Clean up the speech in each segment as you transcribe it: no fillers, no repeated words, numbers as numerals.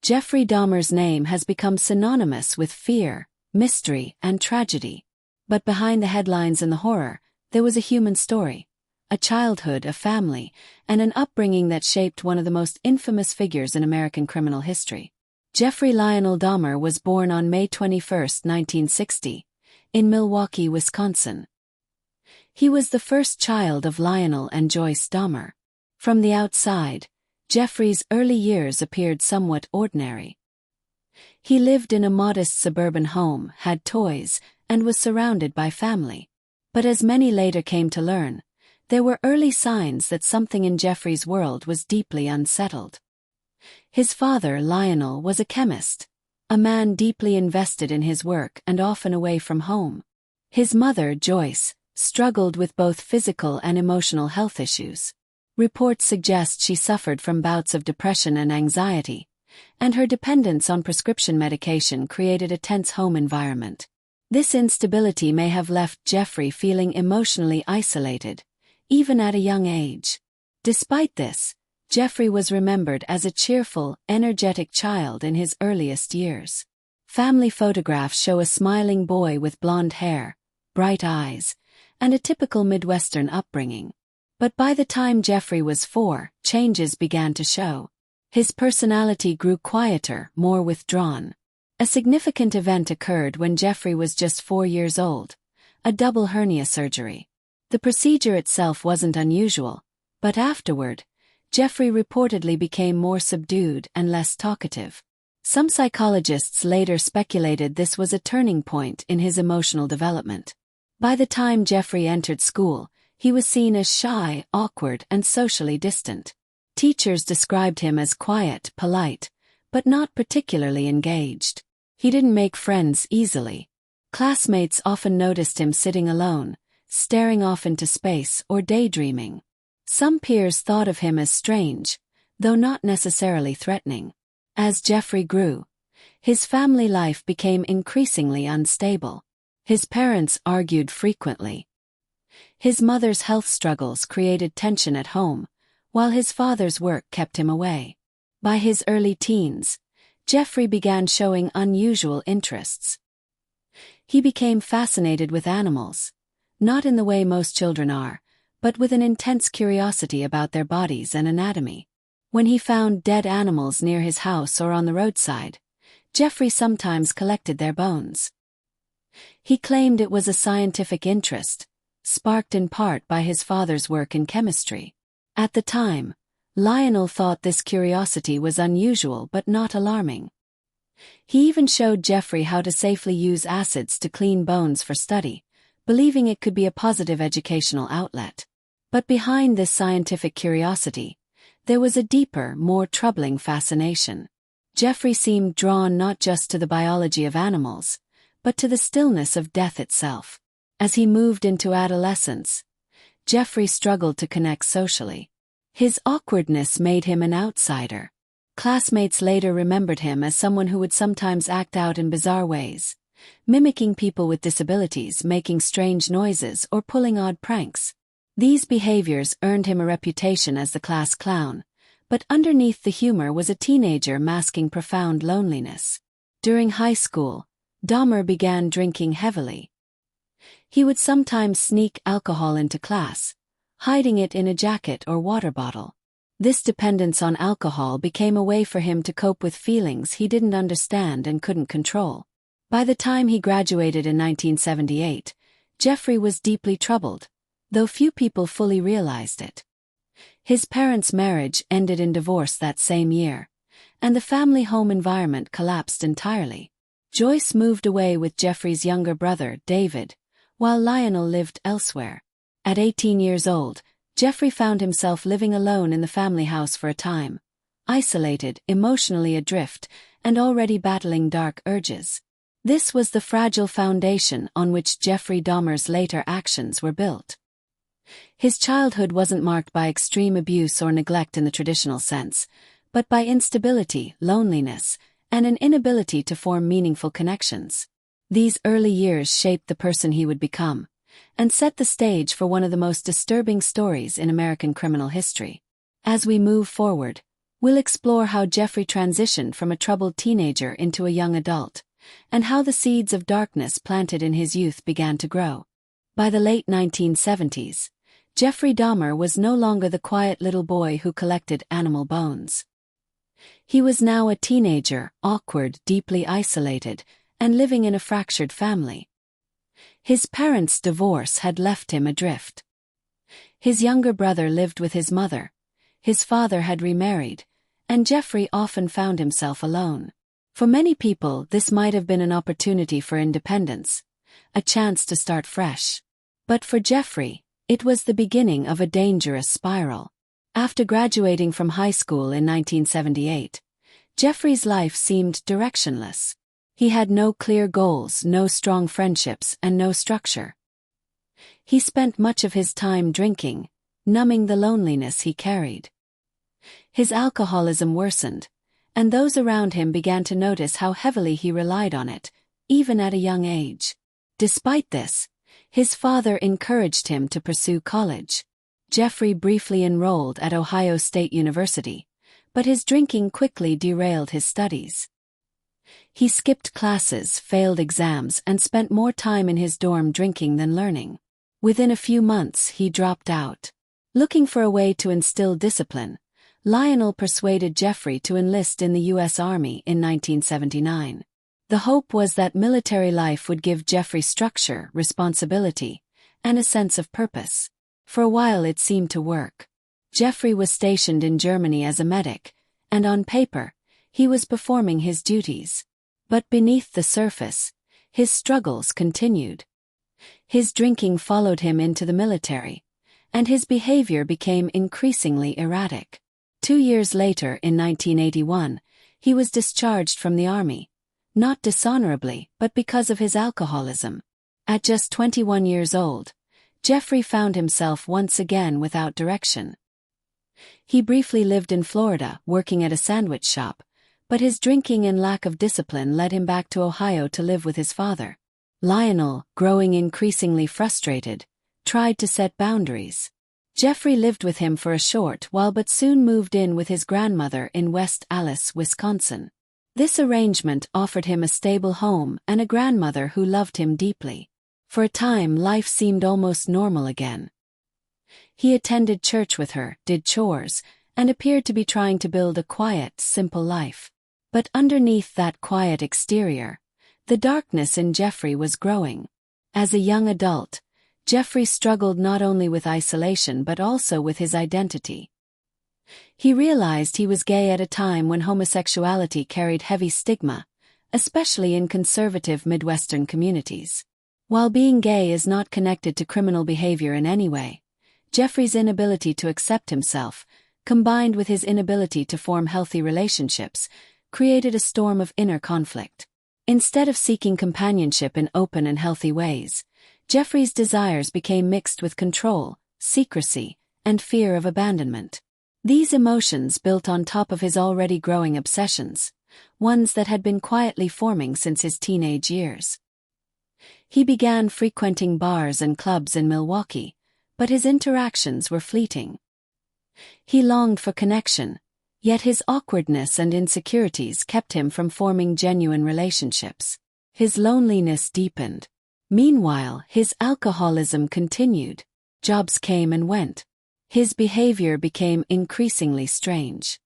Jeffrey Dahmer's name has become synonymous with fear, mystery, and tragedy. But behind the headlines and the horror, there was a human story, a childhood, a family, and an upbringing that shaped one of the most infamous figures in American criminal history. Jeffrey Lionel Dahmer was born on May 21, 1960, in Milwaukee, Wisconsin. He was the first child of Lionel and Joyce Dahmer. From the outside, Jeffrey's early years appeared somewhat ordinary. He lived in a modest suburban home, had toys, and was surrounded by family. But as many later came to learn, there were early signs that something in Jeffrey's world was deeply unsettled. His father, Lionel, was a chemist, a man deeply invested in his work and often away from home. His mother, Joyce, struggled with both physical and emotional health issues. Reports suggest she suffered from bouts of depression and anxiety, and her dependence on prescription medication created a tense home environment. This instability may have left Jeffrey feeling emotionally isolated, even at a young age. Despite this, Jeffrey was remembered as a cheerful, energetic child in his earliest years. Family photographs show a smiling boy with blonde hair, bright eyes, and a typical Midwestern upbringing. But by the time Jeffrey was 4, changes began to show. His personality grew quieter, more withdrawn. A significant event occurred when Jeffrey was just 4 years old, a double hernia surgery. The procedure itself wasn't unusual, but afterward, Jeffrey reportedly became more subdued and less talkative. Some psychologists later speculated this was a turning point in his emotional development. By the time Jeffrey entered school, he was seen as shy, awkward, and socially distant. Teachers described him as quiet, polite, but not particularly engaged. He didn't make friends easily. Classmates often noticed him sitting alone, staring off into space, or daydreaming. Some peers thought of him as strange, though not necessarily threatening. As Jeffrey grew, his family life became increasingly unstable. His parents argued frequently. His mother's health struggles created tension at home, while his father's work kept him away. By his early teens, Jeffrey began showing unusual interests. He became fascinated with animals, not in the way most children are, but with an intense curiosity about their bodies and anatomy. When he found dead animals near his house or on the roadside, Jeffrey sometimes collected their bones. He claimed it was a scientific interest, sparked in part by his father's work in chemistry. At the time, Lionel thought this curiosity was unusual but not alarming. He even showed Jeffrey how to safely use acids to clean bones for study, believing it could be a positive educational outlet. But behind this scientific curiosity, there was a deeper, more troubling fascination. Jeffrey seemed drawn not just to the biology of animals, but to the stillness of death itself. As he moved into adolescence, Jeffrey struggled to connect socially. His awkwardness made him an outsider. Classmates later remembered him as someone who would sometimes act out in bizarre ways, mimicking people with disabilities, making strange noises, or pulling odd pranks. These behaviors earned him a reputation as the class clown, but underneath the humor was a teenager masking profound loneliness. During high school, Dahmer began drinking heavily. He would sometimes sneak alcohol into class, hiding it in a jacket or water bottle. This dependence on alcohol became a way for him to cope with feelings he didn't understand and couldn't control. By the time he graduated in 1978, Jeffrey was deeply troubled, though few people fully realized it. His parents' marriage ended in divorce that same year, and the family home environment collapsed entirely. Joyce moved away with Jeffrey's younger brother, David, while Lionel lived elsewhere. At 18 years old, Jeffrey found himself living alone in the family house for a time, isolated, emotionally adrift, and already battling dark urges. This was the fragile foundation on which Jeffrey Dahmer's later actions were built. His childhood wasn't marked by extreme abuse or neglect in the traditional sense, but by instability, loneliness, and an inability to form meaningful connections. These early years shaped the person he would become, and set the stage for one of the most disturbing stories in American criminal history. As we move forward, We'll explore how Jeffrey transitioned from a troubled teenager into a young adult, and how the seeds of darkness planted in his youth began to grow. By the late 1970s, Jeffrey Dahmer was no longer the quiet little boy who collected animal bones. He was now a teenager, awkward, deeply isolated, and living in a fractured family. His parents' divorce had left him adrift. His younger brother lived with his mother, his father had remarried, and Jeffrey often found himself alone. For many people, this might have been an opportunity for independence, a chance to start fresh. But for Jeffrey, it was the beginning of a dangerous spiral. After graduating from high school in 1978, Jeffrey's life seemed directionless. He had no clear goals, no strong friendships, and no structure. He spent much of his time drinking, numbing the loneliness he carried. His alcoholism worsened, and those around him began to notice how heavily he relied on it, even at a young age. Despite this, his father encouraged him to pursue college. Jeffrey briefly enrolled at Ohio State University, but his drinking quickly derailed his studies. He skipped classes, failed exams, and spent more time in his dorm drinking than learning. Within a few months, he dropped out. Looking for a way to instill discipline, Lionel persuaded Jeffrey to enlist in the U.S. Army in 1979. The hope was that military life would give Jeffrey structure, responsibility, and a sense of purpose. For a while it seemed to work. Jeffrey was stationed in Germany as a medic, and on paper, he was performing his duties. But beneath the surface, his struggles continued. His drinking followed him into the military, and his behavior became increasingly erratic. 2 years later, in 1981, he was discharged from the army, not dishonorably, but because of his alcoholism. At just 21 years old, Jeffrey found himself once again without direction. He briefly lived in Florida, working at a sandwich shop, but his drinking and lack of discipline led him back to Ohio to live with his father. Lionel, growing increasingly frustrated, tried to set boundaries. Jeffrey lived with him for a short while but soon moved in with his grandmother in West Allis, Wisconsin. This arrangement offered him a stable home and a grandmother who loved him deeply. For a time, life seemed almost normal again. He attended church with her, did chores, and appeared to be trying to build a quiet, simple life. But underneath that quiet exterior, the darkness in Jeffrey was growing. As a young adult, Jeffrey struggled not only with isolation but also with his identity. He realized he was gay at a time when homosexuality carried heavy stigma, especially in conservative Midwestern communities. While being gay is not connected to criminal behavior in any way, Jeffrey's inability to accept himself, combined with his inability to form healthy relationships, created a storm of inner conflict. Instead of seeking companionship in open and healthy ways, Jeffrey's desires became mixed with control, secrecy, and fear of abandonment. These emotions built on top of his already growing obsessions, ones that had been quietly forming since his teenage years. He began frequenting bars and clubs in Milwaukee, but his interactions were fleeting. He longed for connection, yet his awkwardness and insecurities kept him from forming genuine relationships. His loneliness deepened. Meanwhile, his alcoholism continued. Jobs came and went. His behavior became increasingly strange.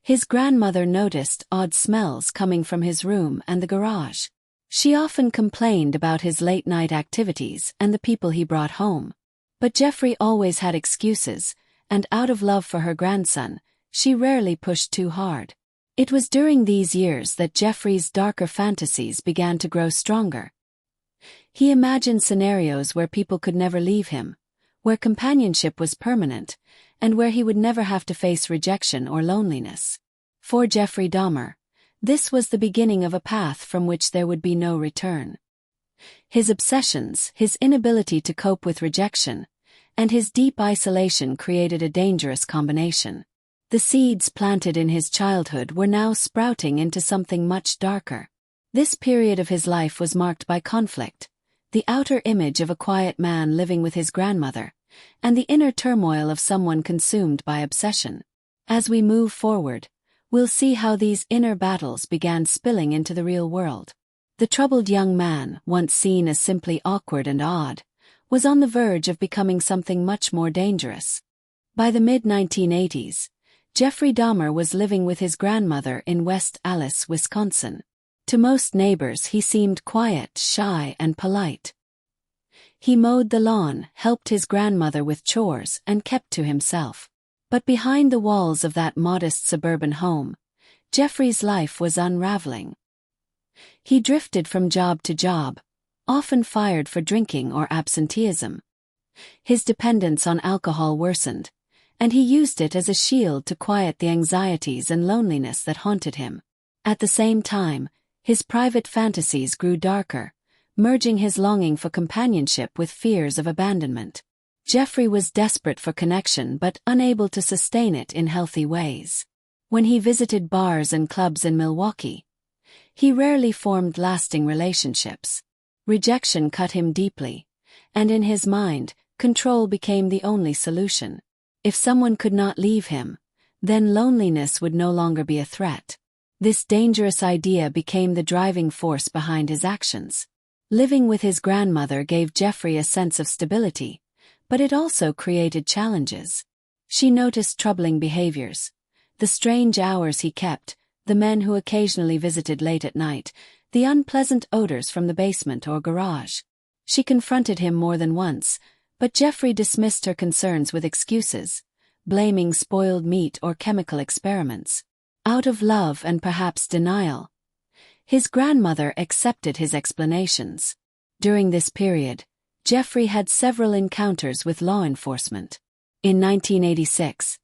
His grandmother noticed odd smells coming from his room and the garage. She often complained about his late-night activities and the people he brought home. But Jeffrey always had excuses, and out of love for her grandson, she rarely pushed too hard. It was during these years that Jeffrey's darker fantasies began to grow stronger. He imagined scenarios where people could never leave him, where companionship was permanent, and where he would never have to face rejection or loneliness. For Jeffrey Dahmer, this was the beginning of a path from which there would be no return. His obsessions, his inability to cope with rejection, and his deep isolation created a dangerous combination. The seeds planted in his childhood were now sprouting into something much darker. This period of his life was marked by conflict, the outer image of a quiet man living with his grandmother, and the inner turmoil of someone consumed by obsession. As we move forward, we'll see how these inner battles began spilling into the real world. The troubled young man, once seen as simply awkward and odd, was on the verge of becoming something much more dangerous. By the mid-1980s, Jeffrey Dahmer was living with his grandmother in West Allis, Wisconsin. To most neighbors he seemed quiet, shy, and polite. He mowed the lawn, helped his grandmother with chores, and kept to himself. But behind the walls of that modest suburban home, Jeffrey's life was unraveling. He drifted from job to job, often fired for drinking or absenteeism. His dependence on alcohol worsened, and he used it as a shield to quiet the anxieties and loneliness that haunted him. At the same time, his private fantasies grew darker, merging his longing for companionship with fears of abandonment. Jeffrey was desperate for connection but unable to sustain it in healthy ways. When he visited bars and clubs in Milwaukee, he rarely formed lasting relationships. Rejection cut him deeply, and in his mind, control became the only solution. If someone could not leave him, then loneliness would no longer be a threat. This dangerous idea became the driving force behind his actions. Living with his grandmother gave Jeffrey a sense of stability, but it also created challenges. She noticed troubling behaviors, the strange hours he kept, the men who occasionally visited late at night, the unpleasant odors from the basement or garage. She confronted him more than once, but Jeffrey dismissed her concerns with excuses, blaming spoiled meat or chemical experiments. Out of love and perhaps denial, his grandmother accepted his explanations. During this period, Jeffrey had several encounters with law enforcement. In 1986,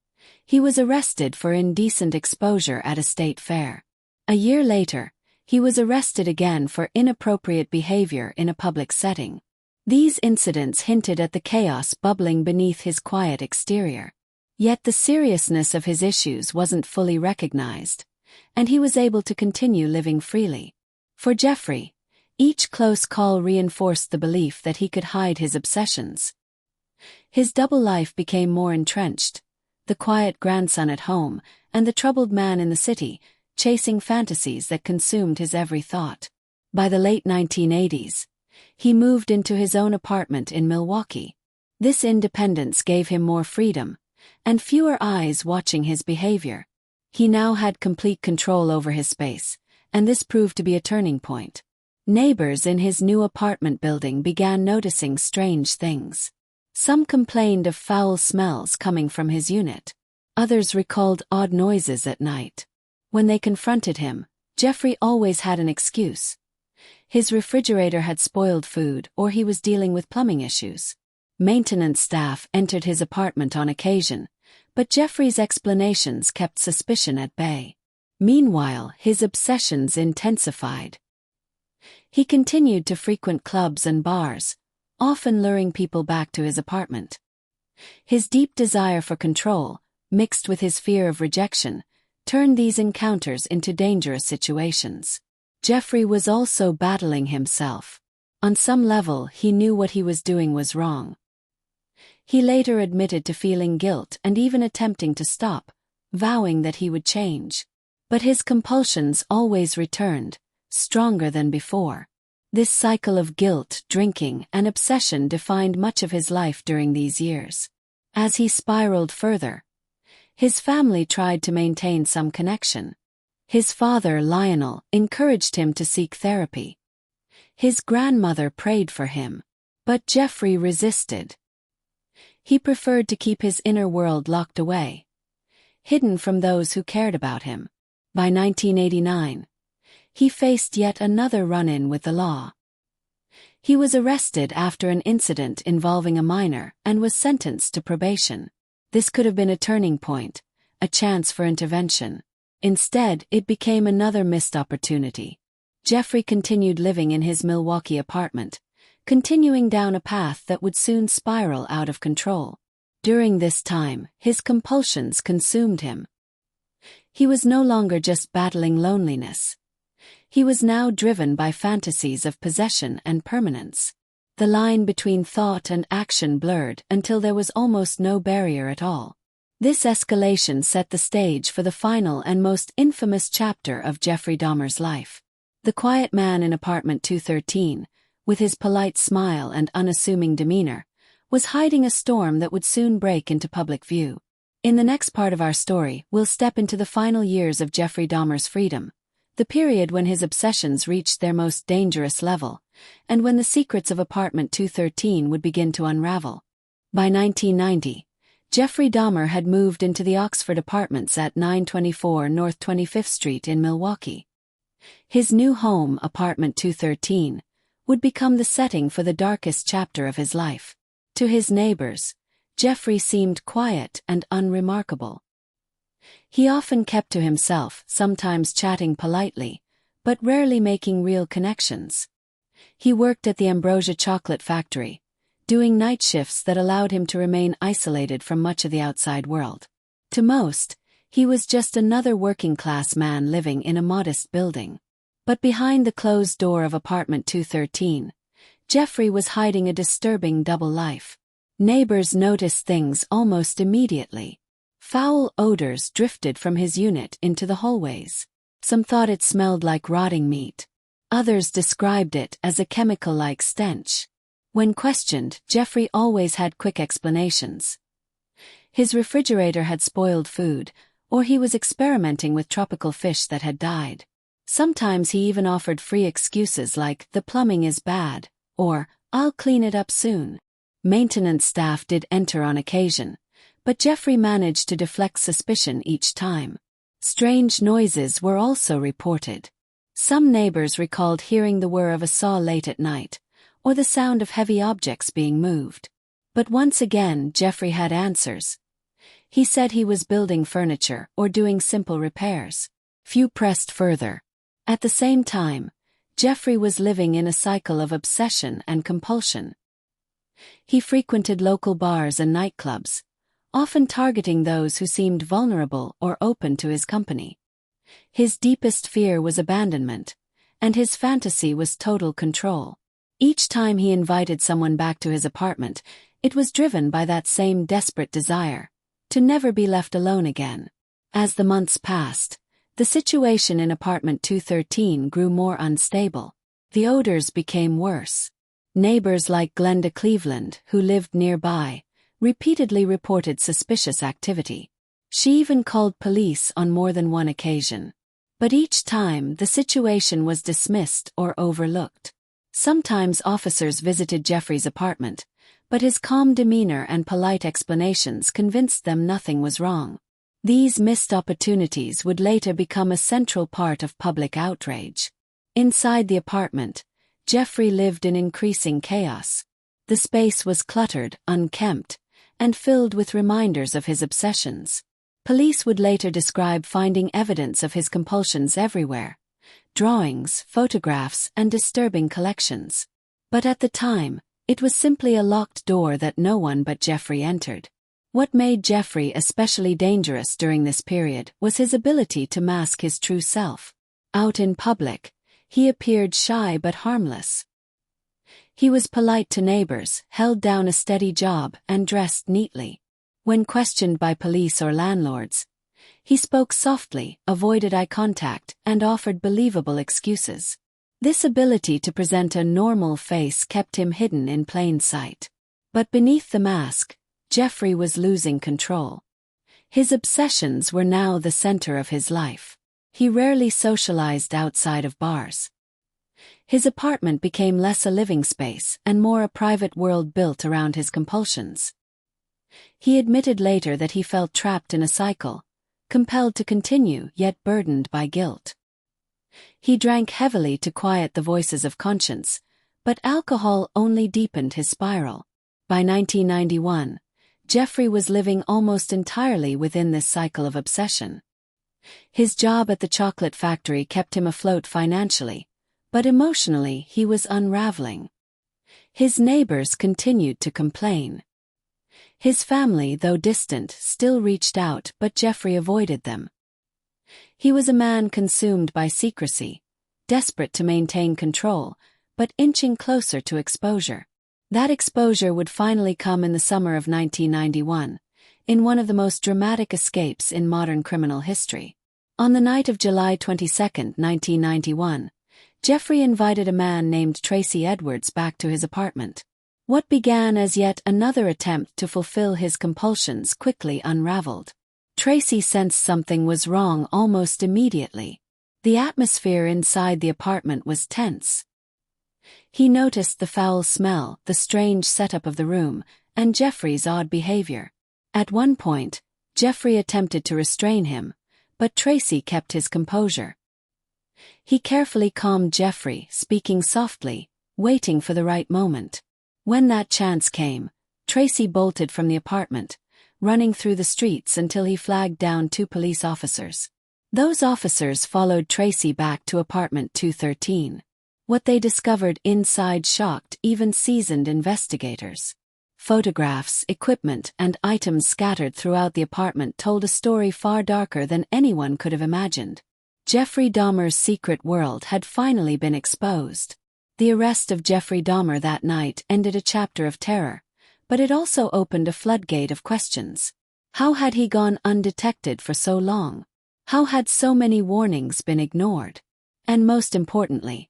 he was arrested for indecent exposure at a state fair. A year later, he was arrested again for inappropriate behavior in a public setting. These incidents hinted at the chaos bubbling beneath his quiet exterior. Yet the seriousness of his issues wasn't fully recognized, and he was able to continue living freely. For Jeffrey, each close call reinforced the belief that he could hide his obsessions. His double life became more entrenched, the quiet grandson at home and the troubled man in the city, chasing fantasies that consumed his every thought. By the late 1980s, he moved into his own apartment in Milwaukee. This independence gave him more freedom, and fewer eyes watching his behavior. He now had complete control over his space, and this proved to be a turning point. Neighbors in his new apartment building began noticing strange things. Some complained of foul smells coming from his unit. Others recalled odd noises at night. When they confronted him, Jeffrey always had an excuse. His refrigerator had spoiled food, or he was dealing with plumbing issues. Maintenance staff entered his apartment on occasion, but Jeffrey's explanations kept suspicion at bay. Meanwhile, his obsessions intensified. He continued to frequent clubs and bars, often luring people back to his apartment. His deep desire for control, mixed with his fear of rejection, turned these encounters into dangerous situations. Jeffrey was also battling himself. On some level, he knew what he was doing was wrong. He later admitted to feeling guilt and even attempting to stop, vowing that he would change. But his compulsions always returned, stronger than before. This cycle of guilt, drinking, and obsession defined much of his life during these years. As he spiraled further, his family tried to maintain some connection. His father, Lionel, encouraged him to seek therapy. His grandmother prayed for him, but Jeffrey resisted. He preferred to keep his inner world locked away, hidden from those who cared about him. By 1989, he faced yet another run-in with the law. He was arrested after an incident involving a minor and was sentenced to probation. This could have been a turning point, a chance for intervention. Instead, it became another missed opportunity. Jeffrey continued living in his Milwaukee apartment, continuing down a path that would soon spiral out of control. During this time, his compulsions consumed him. He was no longer just battling loneliness. He was now driven by fantasies of possession and permanence. The line between thought and action blurred until there was almost no barrier at all. This escalation set the stage for the final and most infamous chapter of Jeffrey Dahmer's life. The quiet man in apartment 213, with his polite smile and unassuming demeanor, was hiding a storm that would soon break into public view. In the next part of our story, we'll step into the final years of Jeffrey Dahmer's freedom, the period when his obsessions reached their most dangerous level, and when the secrets of apartment 213 would begin to unravel. By 1990, Jeffrey Dahmer had moved into the Oxford Apartments at 924 North 25th Street in Milwaukee. His new home, apartment 213, would become the setting for the darkest chapter of his life. To his neighbors, Jeffrey seemed quiet and unremarkable. He often kept to himself, sometimes chatting politely, but rarely making real connections. He worked at the Ambrosia Chocolate Factory, doing night shifts that allowed him to remain isolated from much of the outside world. To most, he was just another working-class man living in a modest building. But behind the closed door of apartment 213, Jeffrey was hiding a disturbing double life. Neighbors noticed things almost immediately. Foul odors drifted from his unit into the hallways. Some thought it smelled like rotting meat. Others described it as a chemical-like stench. When questioned, Jeffrey always had quick explanations. His refrigerator had spoiled food, or he was experimenting with tropical fish that had died. Sometimes he even offered free excuses like, "The plumbing is bad," or, "I'll clean it up soon." Maintenance staff did enter on occasion, but Jeffrey managed to deflect suspicion each time. Strange noises were also reported. Some neighbors recalled hearing the whir of a saw late at night, or the sound of heavy objects being moved. But once again, Jeffrey had answers. He said he was building furniture or doing simple repairs. Few pressed further. At the same time, Jeffrey was living in a cycle of obsession and compulsion. He frequented local bars and nightclubs, often targeting those who seemed vulnerable or open to his company. His deepest fear was abandonment, and his fantasy was total control. Each time he invited someone back to his apartment, it was driven by that same desperate desire to never be left alone again. As the months passed, the situation in apartment 213 grew more unstable. The odors became worse. Neighbors like Glenda Cleveland, who lived nearby, repeatedly reported suspicious activity. She even called police on more than one occasion. But each time, the situation was dismissed or overlooked. Sometimes officers visited Jeffrey's apartment, but his calm demeanor and polite explanations convinced them nothing was wrong. These missed opportunities would later become a central part of public outrage. Inside the apartment, Jeffrey lived in increasing chaos. The space was cluttered, unkempt, and filled with reminders of his obsessions. Police would later describe finding evidence of his compulsions everywhere: drawings, photographs, and disturbing collections. But at the time, it was simply a locked door that no one but Jeffrey entered. What made Jeffrey especially dangerous during this period was his ability to mask his true self. Out in public, he appeared shy but harmless. He was polite to neighbors, held down a steady job, and dressed neatly. When questioned by police or landlords, he spoke softly, avoided eye contact, and offered believable excuses. This ability to present a normal face kept him hidden in plain sight. But beneath the mask, Jeffrey was losing control. His obsessions were now the center of his life. He rarely socialized outside of bars. His apartment became less a living space and more a private world built around his compulsions. He admitted later that he felt trapped in a cycle, compelled to continue yet burdened by guilt. He drank heavily to quiet the voices of conscience, but alcohol only deepened his spiral. By 1991, Jeffrey was living almost entirely within this cycle of obsession. His job at the chocolate factory kept him afloat financially, but emotionally he was unraveling. His neighbors continued to complain. His family, though distant, still reached out, but Jeffrey avoided them. He was a man consumed by secrecy, desperate to maintain control, but inching closer to exposure. That exposure would finally come in the summer of 1991, in one of the most dramatic escapes in modern criminal history. On the night of July 22, 1991, Jeffrey invited a man named Tracy Edwards back to his apartment. What began as yet another attempt to fulfill his compulsions quickly unraveled. Tracy sensed something was wrong almost immediately. The atmosphere inside the apartment was tense. He noticed the foul smell, the strange setup of the room, and Jeffrey's odd behavior. At one point, Jeffrey attempted to restrain him, but Tracy kept his composure. He carefully calmed Jeffrey, speaking softly, waiting for the right moment. When that chance came, Tracy bolted from the apartment, running through the streets until he flagged down 2 police officers. Those officers followed Tracy back to apartment 213. What they discovered inside shocked even seasoned investigators. Photographs, equipment, and items scattered throughout the apartment told a story far darker than anyone could have imagined. Jeffrey Dahmer's secret world had finally been exposed. The arrest of Jeffrey Dahmer that night ended a chapter of terror, but it also opened a floodgate of questions. How had he gone undetected for so long? How had so many warnings been ignored? And most importantly,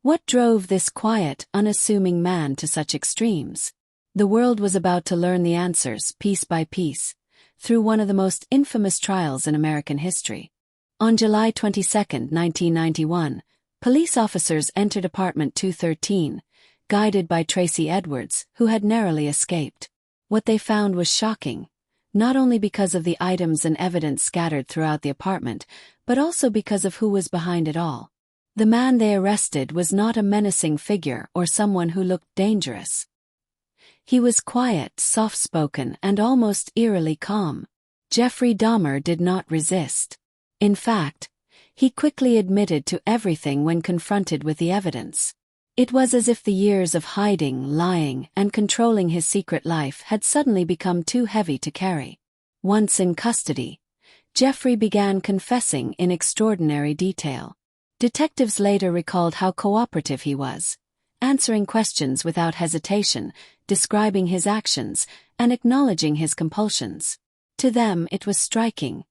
what drove this quiet, unassuming man to such extremes? The world was about to learn the answers, piece by piece, through one of the most infamous trials in American history. On July 22, 1991, police officers entered apartment 213, guided by Tracy Edwards, who had narrowly escaped. What they found was shocking, not only because of the items and evidence scattered throughout the apartment, but also because of who was behind it all. The man they arrested was not a menacing figure or someone who looked dangerous. He was quiet, soft-spoken, and almost eerily calm. Jeffrey Dahmer did not resist. In fact, he quickly admitted to everything when confronted with the evidence. It was as if the years of hiding, lying, and controlling his secret life had suddenly become too heavy to carry. Once in custody, Jeffrey began confessing in extraordinary detail. Detectives later recalled how cooperative he was, answering questions without hesitation, describing his actions, and acknowledging his compulsions. To them it was striking.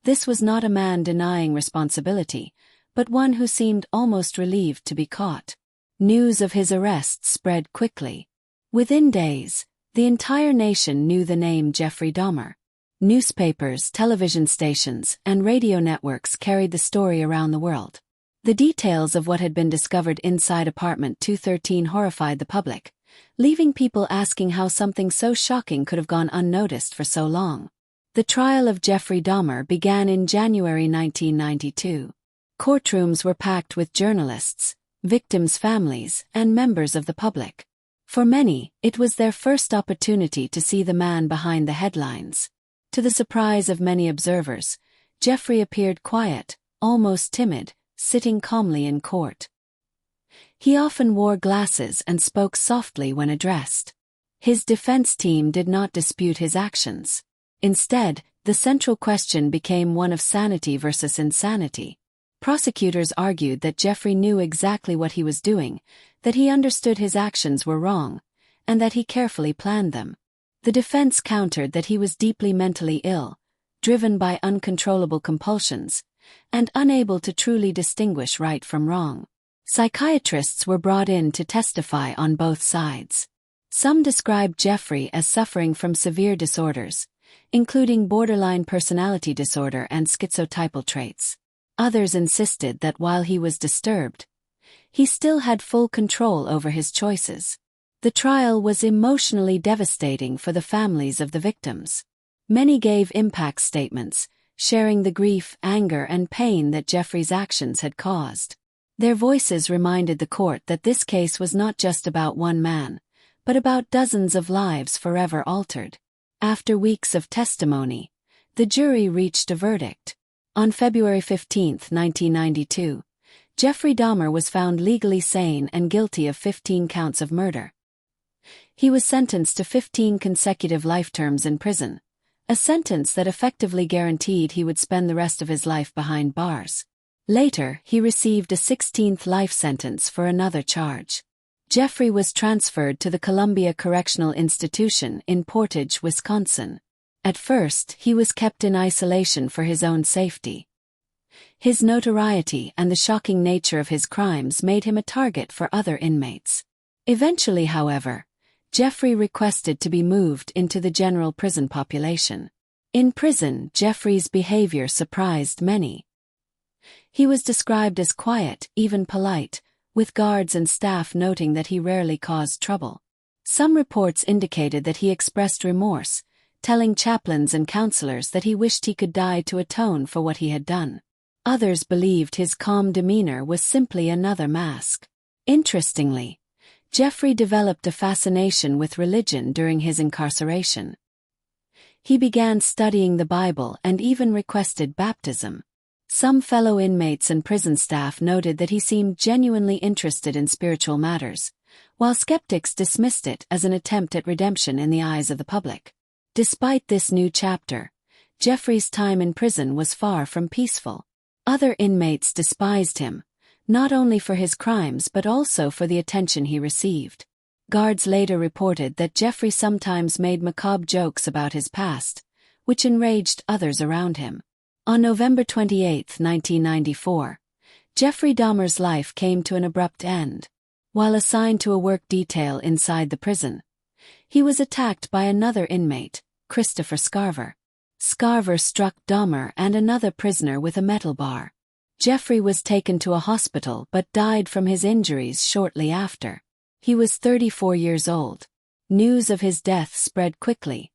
This was not a man denying responsibility, but one who seemed almost relieved to be caught. News of his arrest spread quickly. Within days, the entire nation knew the name Jeffrey Dahmer. Newspapers, television stations, and radio networks carried the story around the world. The details of what had been discovered inside apartment 213 horrified the public, leaving people asking how something so shocking could have gone unnoticed for so long. The trial of Jeffrey Dahmer began in January 1992. Courtrooms were packed with journalists, victims' families, and members of the public. For many, it was their first opportunity to see the man behind the headlines. To the surprise of many observers, Jeffrey appeared quiet, almost timid, sitting calmly in court. He often wore glasses and spoke softly when addressed. His defense team did not dispute his actions. Instead, the central question became one of sanity versus insanity. Prosecutors argued that Jeffrey knew exactly what he was doing, that he understood his actions were wrong, and that he carefully planned them. The defense countered that he was deeply mentally ill, driven by uncontrollable compulsions, and unable to truly distinguish right from wrong. Psychiatrists were brought in to testify on both sides. Some described Jeffrey as suffering from severe disorders, including borderline personality disorder and schizotypal traits. Others insisted that while he was disturbed, he still had full control over his choices. The trial was emotionally devastating for the families of the victims. Many gave impact statements, sharing the grief, anger, and pain that Jeffrey's actions had caused. Their voices reminded the court that this case was not just about one man, but about dozens of lives forever altered. After weeks of testimony, the jury reached a verdict. On February 15, 1992, Jeffrey Dahmer was found legally sane and guilty of 15 counts of murder. He was sentenced to 15 consecutive life terms in prison, a sentence that effectively guaranteed he would spend the rest of his life behind bars. Later, he received a 16th life sentence for another charge. Jeffrey was transferred to the Columbia Correctional Institution in Portage, Wisconsin. At first, he was kept in isolation for his own safety. His notoriety and the shocking nature of his crimes made him a target for other inmates. Eventually, however, Jeffrey requested to be moved into the general prison population. In prison, Jeffrey's behavior surprised many. He was described as quiet, even polite, with guards and staff noting that he rarely caused trouble. Some reports indicated that he expressed remorse, telling chaplains and counselors that he wished he could die to atone for what he had done. Others believed his calm demeanor was simply another mask. Interestingly, Jeffrey developed a fascination with religion during his incarceration. He began studying the Bible and even requested baptism. Some fellow inmates and prison staff noted that he seemed genuinely interested in spiritual matters, while skeptics dismissed it as an attempt at redemption in the eyes of the public. Despite this new chapter, Jeffrey's time in prison was far from peaceful. Other inmates despised him, not only for his crimes but also for the attention he received. Guards later reported that Jeffrey sometimes made macabre jokes about his past, which enraged others around him. On November 28, 1994, Jeffrey Dahmer's life came to an abrupt end. While assigned to a work detail inside the prison, he was attacked by another inmate, Christopher Scarver. Scarver struck Dahmer and another prisoner with a metal bar. Jeffrey was taken to a hospital but died from his injuries shortly after. He was 34 years old. News of his death spread quickly,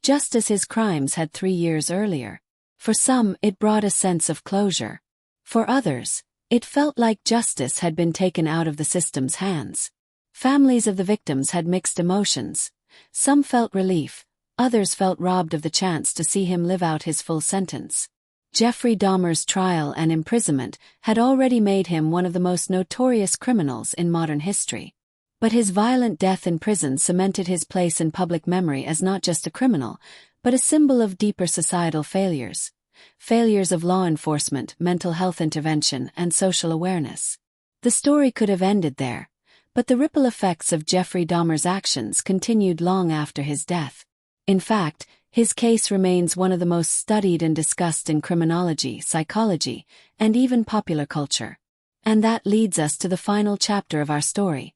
just as his crimes had 3 years earlier. For some, it brought a sense of closure. For others, it felt like justice had been taken out of the system's hands. Families of the victims had mixed emotions. Some felt relief, others felt robbed of the chance to see him live out his full sentence. Jeffrey Dahmer's trial and imprisonment had already made him one of the most notorious criminals in modern history. But his violent death in prison cemented his place in public memory as not just a criminal, but a symbol of deeper societal failures. Failures of law enforcement, mental health intervention, and social awareness. The story could have ended there, but the ripple effects of Jeffrey Dahmer's actions continued long after his death. In fact, his case remains one of the most studied and discussed in criminology, psychology, and even popular culture. And that leads us to the final chapter of our story: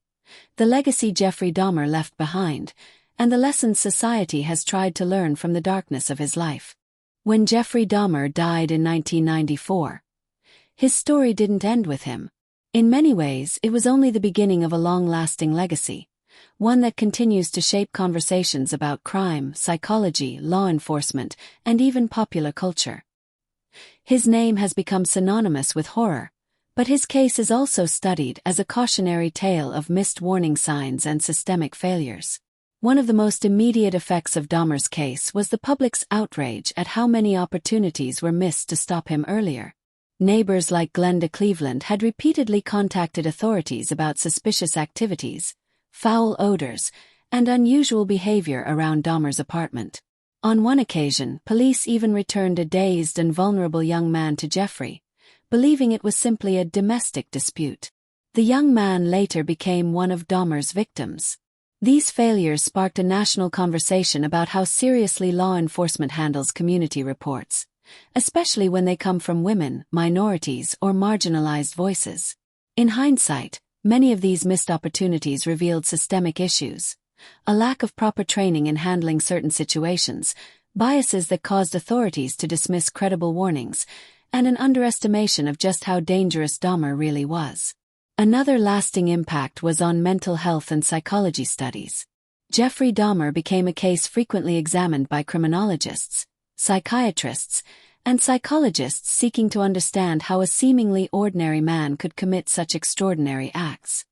the legacy Jeffrey Dahmer left behind, and the lessons society has tried to learn from the darkness of his life. When Jeffrey Dahmer died in 1994, his story didn't end with him. In many ways, it was only the beginning of a long-lasting legacy, one that continues to shape conversations about crime, psychology, law enforcement, and even popular culture. His name has become synonymous with horror, but his case is also studied as a cautionary tale of missed warning signs and systemic failures. One of the most immediate effects of Dahmer's case was the public's outrage at how many opportunities were missed to stop him earlier. Neighbors like Glenda Cleveland had repeatedly contacted authorities about suspicious activities, foul odors, and unusual behavior around Dahmer's apartment. On one occasion, police even returned a dazed and vulnerable young man to Jeffrey, believing it was simply a domestic dispute. The young man later became one of Dahmer's victims. These failures sparked a national conversation about how seriously law enforcement handles community reports, especially when they come from women, minorities, or marginalized voices. In hindsight, many of these missed opportunities revealed systemic issues: a lack of proper training in handling certain situations, biases that caused authorities to dismiss credible warnings, and an underestimation of just how dangerous Dahmer really was. Another lasting impact was on mental health and psychology studies. Jeffrey Dahmer became a case frequently examined by criminologists, psychiatrists, and psychologists seeking to understand how a seemingly ordinary man could commit such extraordinary acts.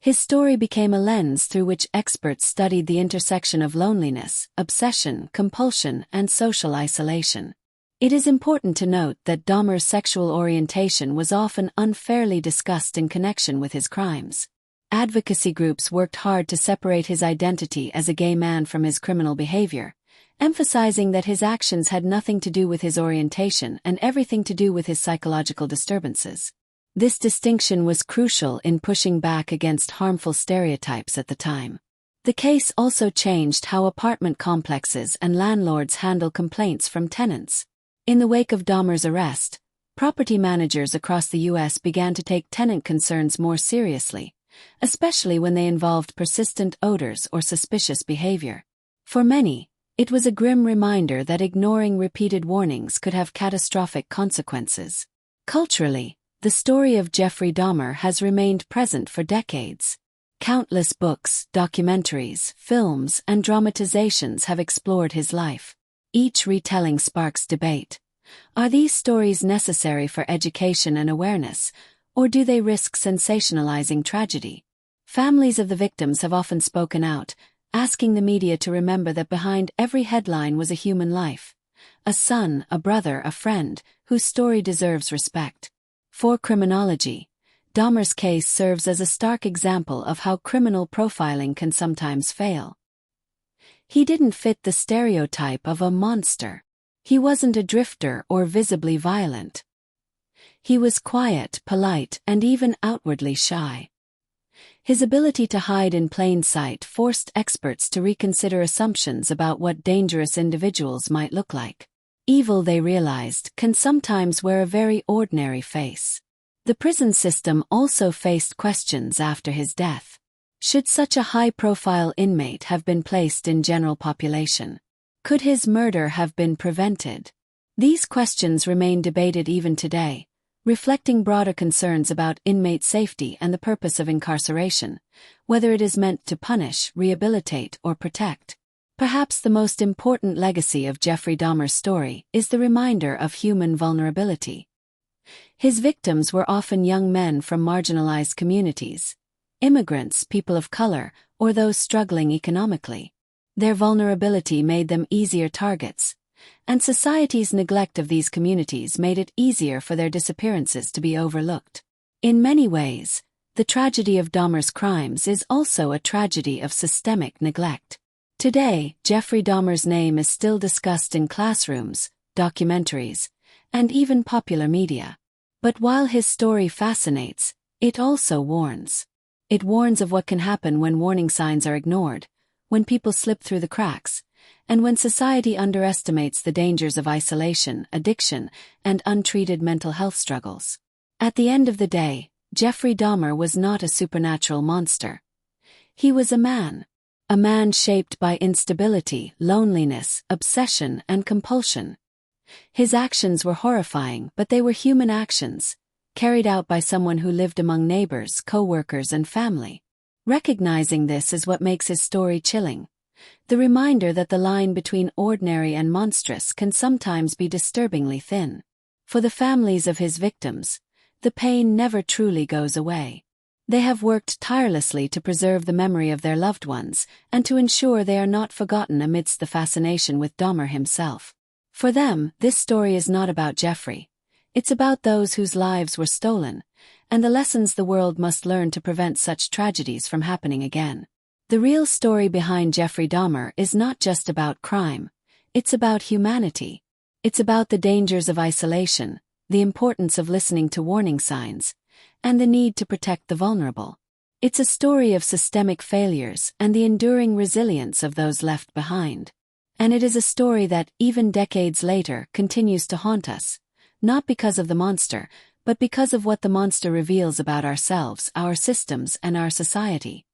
His story became a lens through which experts studied the intersection of loneliness, obsession, compulsion, and social isolation. It is important to note that Dahmer's sexual orientation was often unfairly discussed in connection with his crimes. Advocacy groups worked hard to separate his identity as a gay man from his criminal behavior, emphasizing that his actions had nothing to do with his orientation and everything to do with his psychological disturbances. This distinction was crucial in pushing back against harmful stereotypes at the time. The case also changed how apartment complexes and landlords handle complaints from tenants. In the wake of Dahmer's arrest, property managers across the U.S. began to take tenant concerns more seriously, especially when they involved persistent odors or suspicious behavior. For many, it was a grim reminder that ignoring repeated warnings could have catastrophic consequences. Culturally, the story of Jeffrey Dahmer has remained present for decades. Countless books, documentaries, films, and dramatizations have explored his life. Each retelling sparks debate. Are these stories necessary for education and awareness, or do they risk sensationalizing tragedy? Families of the victims have often spoken out, asking the media to remember that behind every headline was a human life. A son, a brother, a friend, whose story deserves respect. For criminology, Dahmer's case serves as a stark example of how criminal profiling can sometimes fail. He didn't fit the stereotype of a monster. He wasn't a drifter or visibly violent. He was quiet, polite, and even outwardly shy. His ability to hide in plain sight forced experts to reconsider assumptions about what dangerous individuals might look like. Evil, they realized, can sometimes wear a very ordinary face. The prison system also faced questions after his death. Should such a high-profile inmate have been placed in general population? Could his murder have been prevented? These questions remain debated even today, reflecting broader concerns about inmate safety and the purpose of incarceration, whether it is meant to punish, rehabilitate, or protect. Perhaps the most important legacy of Jeffrey Dahmer's story is the reminder of human vulnerability. His victims were often young men from marginalized communities, immigrants, people of color, or those struggling economically. Their vulnerability made them easier targets, and society's neglect of these communities made it easier for their disappearances to be overlooked. In many ways, the tragedy of Dahmer's crimes is also a tragedy of systemic neglect. Today, Jeffrey Dahmer's name is still discussed in classrooms, documentaries, and even popular media. But while his story fascinates, it also warns. It warns of what can happen when warning signs are ignored, when people slip through the cracks, and when society underestimates the dangers of isolation, addiction, and untreated mental health struggles. At the end of the day, Jeffrey Dahmer was not a supernatural monster. He was a man shaped by instability, loneliness, obsession, and compulsion. His actions were horrifying, but they were human actions, carried out by someone who lived among neighbors, co-workers, and family. Recognizing this is what makes his story chilling. The reminder that the line between ordinary and monstrous can sometimes be disturbingly thin. For the families of his victims, the pain never truly goes away. They have worked tirelessly to preserve the memory of their loved ones and to ensure they are not forgotten amidst the fascination with Dahmer himself. For them, this story is not about Jeffrey. It's about those whose lives were stolen, and the lessons the world must learn to prevent such tragedies from happening again. The real story behind Jeffrey Dahmer is not just about crime, it's about humanity. It's about the dangers of isolation, the importance of listening to warning signs, and the need to protect the vulnerable. It's a story of systemic failures and the enduring resilience of those left behind. And it is a story that, even decades later, continues to haunt us, not because of the monster, but because of what the monster reveals about ourselves, our systems, and our society.